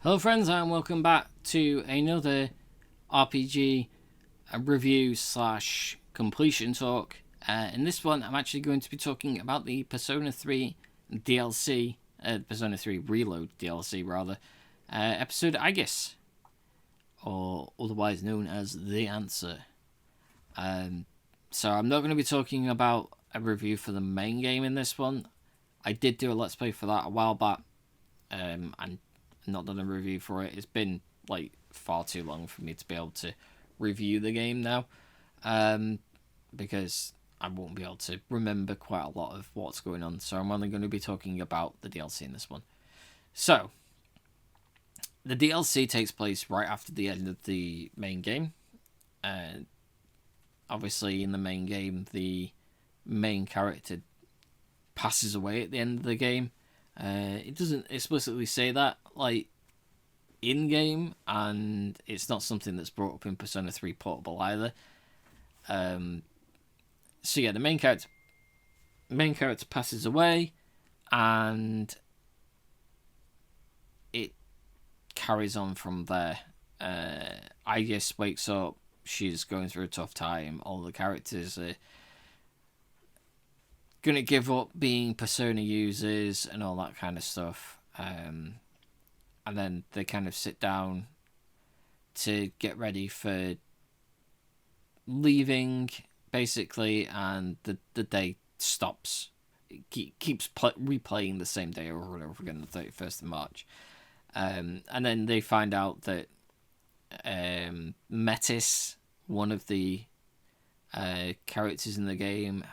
Hello friends and welcome back to another RPG review slash completion talk. In this one I'm actually going to be talking about the Persona 3 DLC, Persona 3 Reload DLC rather, Episode Aigis, or otherwise known as The Answer. So I'm not going to be talking about a review for the main game in this one. I did do a Let's Play for that a while back, and not done a review for it. It's been like far too long for me to be able to review the game now, because I won't be able to remember quite a lot of what's going on. So I'm only going to be talking about the DLC in this one. So the DLC takes place right after the end of the main game. Obviously, in the main game, the main character passes away at the end of the game. It doesn't explicitly say that, like, in-game, and it's not something that's brought up in Persona 3 Portable either. So yeah, the main character passes away, and it carries on from there. Aigis wakes up, she's going through a tough time, all the characters are gonna give up being Persona users and all that kind of stuff, and then they kind of sit down to get ready for leaving, basically, and the day stops. It keeps replaying the same day over and over again, the 31st of March, and then they find out that Metis, one of the characters in the game,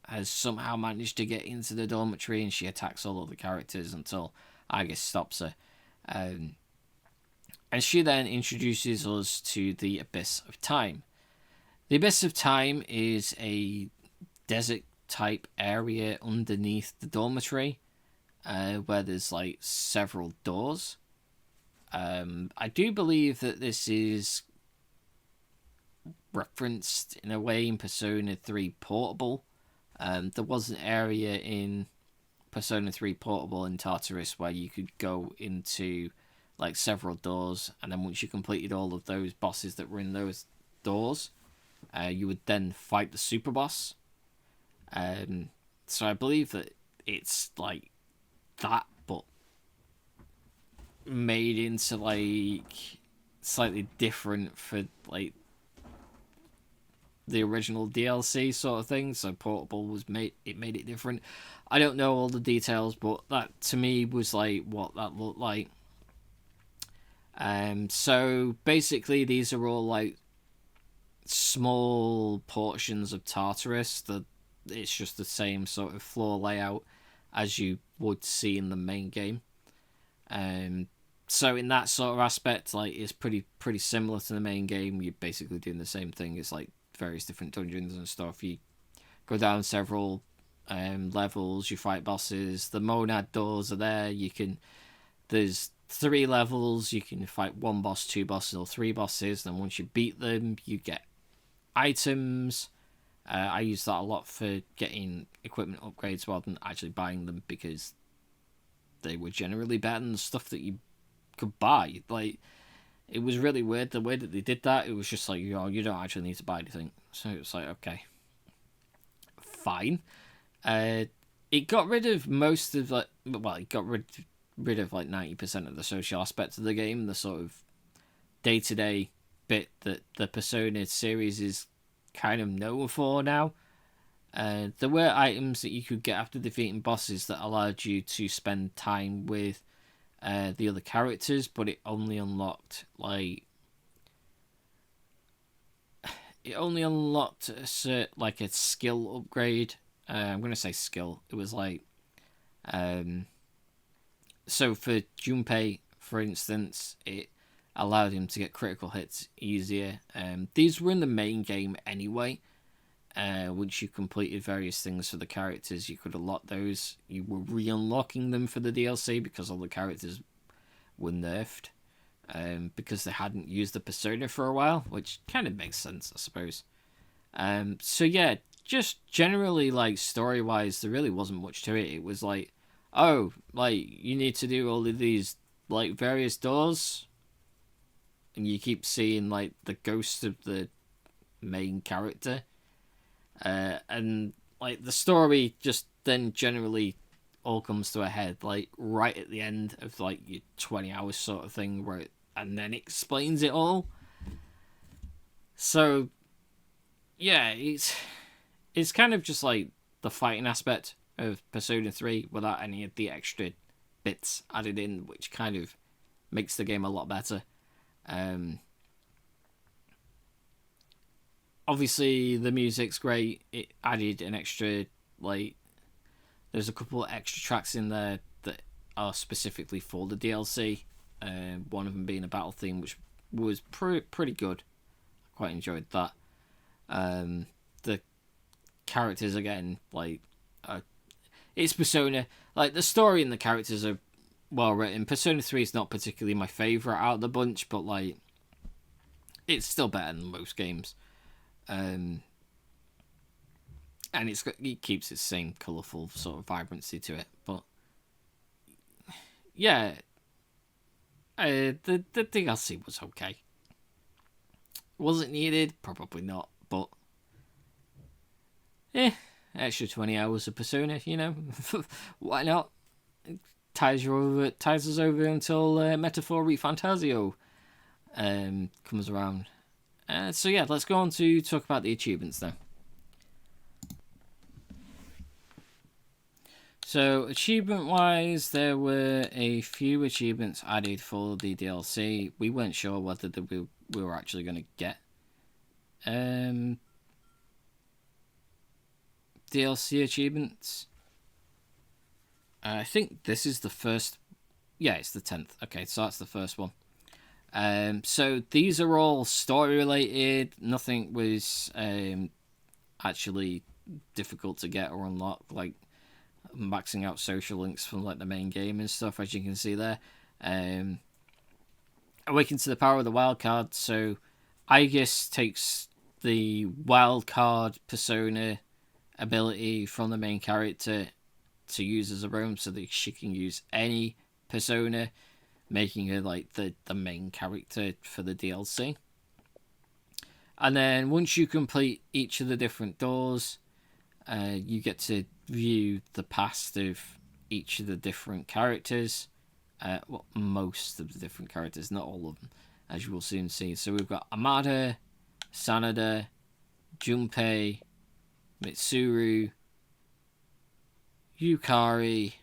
has somehow managed to get into the dormitory, and she attacks all of the characters until Aigis stops her. And she then introduces us to the Abyss of Time. The Abyss of Time is a desert-type area underneath the dormitory, where there's like several doors. I do believe that this is referenced in a way in Persona 3 Portable. There was an area in Persona 3 Portable in Tartarus where you could go into like several doors, and then once you completed all of those bosses that were in those doors, you would then fight the super boss. So I believe that it's like that, but made into like slightly different for like the original DLC sort of thing. So Portable made it different. I don't know all the details, but that to me was like what that looked like. So basically these are all like small portions of Tartarus. It's just the same sort of floor layout as you would see in the main game. So in that sort of aspect, like, it's pretty similar to the main game. You're basically doing the same thing. It's like various different dungeons and stuff. You go down several levels, you fight bosses. The monad doors are there. There's 3 levels. You can fight 1 boss, 2 bosses, or 3 bosses. Then once you beat them, you get items. I use that a lot for getting equipment upgrades rather than actually buying them, because they were generally better than the stuff that you could buy. Like, it was really weird the way that they did that. It was just like, you don't actually need to buy anything. So it's like, okay, fine. It got rid of most of it got rid of like 90% of the social aspects of the game, the sort of day-to-day bit that the Persona series is kind of known for now. There were items that you could get after defeating bosses that allowed you to spend time with the other characters, but it only unlocked a skill upgrade. I'm gonna say skill. It was like, so for Junpei, for instance, it allowed him to get critical hits easier. These were in the main game anyway. Once you completed various things for the characters, you could unlock those. You were re-unlocking them for the DLC because all the characters were nerfed, because they hadn't used the Persona for a while, which kind of makes sense, I suppose. So yeah, just generally, like, story-wise, there really wasn't much to it. It was like, oh, like, you need to do all of these like various doors, and you keep seeing like the ghost of the main character, and like the story just then generally all comes to a head like right at the end of like your 20 hours sort of thing, and then explains it all. So yeah, it's kind of just like the fighting aspect of Persona 3 without any of the extra bits added in, which kind of makes the game a lot better. Obviously the music's great. It added an extra, like, there's a couple of extra tracks in there that are specifically for the DLC. One of them being a battle theme, which was pretty good. I quite enjoyed that. The characters, again, like, it's Persona. Like, the story and the characters are well written. Persona 3 is not particularly my favourite out of the bunch, but, like, it's still better than most games. And it keeps its same colourful sort of vibrancy to it. But yeah, the DLC was okay. Was it needed? Probably not. But extra 20 hours of Persona, you know, why not? It ties us over until Metaphor Refantasio comes around. So yeah, let's go on to talk about the achievements now. So achievement-wise, there were a few achievements added for the DLC. We weren't sure whether we were actually going to get DLC achievements. I think this is the first. Yeah, it's the 10th. Okay, so that's the first one. So these are all story related. Nothing was actually difficult to get or unlock, like maxing out social links from like the main game and stuff, as you can see there. Awaken to the power of the wild card. So Aigis takes the wild card persona ability from the main character to use as her own, so that she can use any persona, making her like the main character for the DLC. And then once you complete each of the different doors, you get to view the past of each of the different characters. Well, most of the different characters, not all of them, as you will soon see. So we've got Amada, Sanada, Junpei, Mitsuru, Yukari,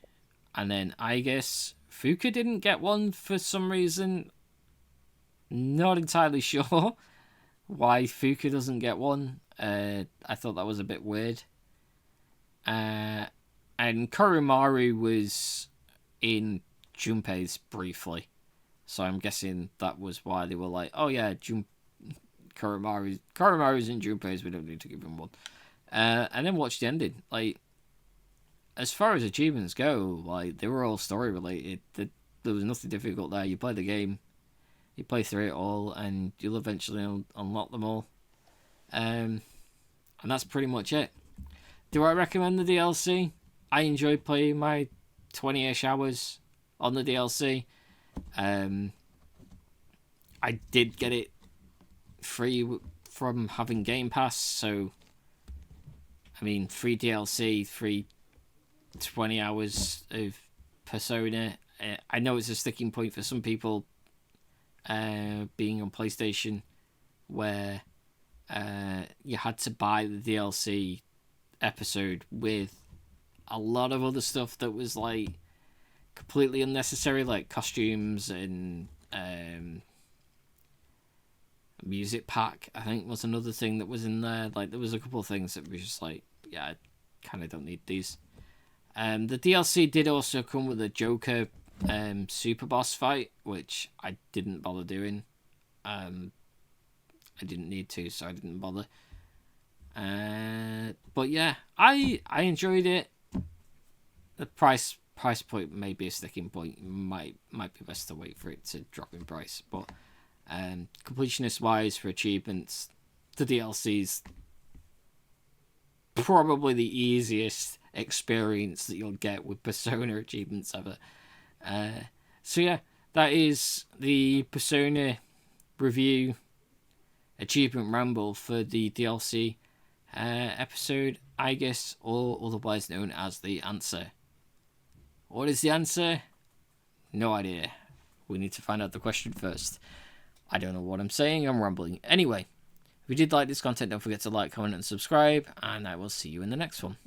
and then Aigis. Fuka didn't get one for some reason. Not entirely sure why Fuka doesn't get one. I thought that was a bit weird. And Koromaru was in Junpei's briefly, so I'm guessing that was why they were like, oh yeah, Koromaru's in Junpei's, we don't need to give him one. And then watch the ending. Like, as far as achievements go, like, they were all story related. There was nothing difficult there. You play the game, you play through it all, and you'll eventually unlock them all. And that's pretty much it. Do I recommend the DLC? I enjoyed playing my 20-ish hours on the DLC. I did get it free from having Game Pass, so I mean, free DLC, free 20 hours of Persona. I know it's a sticking point for some people, being on PlayStation, where you had to buy the DLC episode with a lot of other stuff that was like completely unnecessary, like costumes and music pack, I think, was another thing that was in there. Like, there was a couple of things that were just like, yeah, I kind of don't need these. The DLC did also come with a Joker super boss fight, which I didn't bother doing. I didn't need to, so I didn't bother. But yeah, I enjoyed it. The price point may be a sticking point. Might be best to wait for it to drop in price. But completionist wise, for achievements, the DLC's probably the easiest experience that you'll get with Persona achievements ever. So yeah, that is the Persona review achievement ramble for the DLC episode Aigis, or otherwise known as the answer. What is the answer? No idea. We need to find out the question first. I don't know what I'm saying, I'm rambling. Anyway, if you did like this content, don't forget to like, comment, and subscribe, and I will see you in the next one.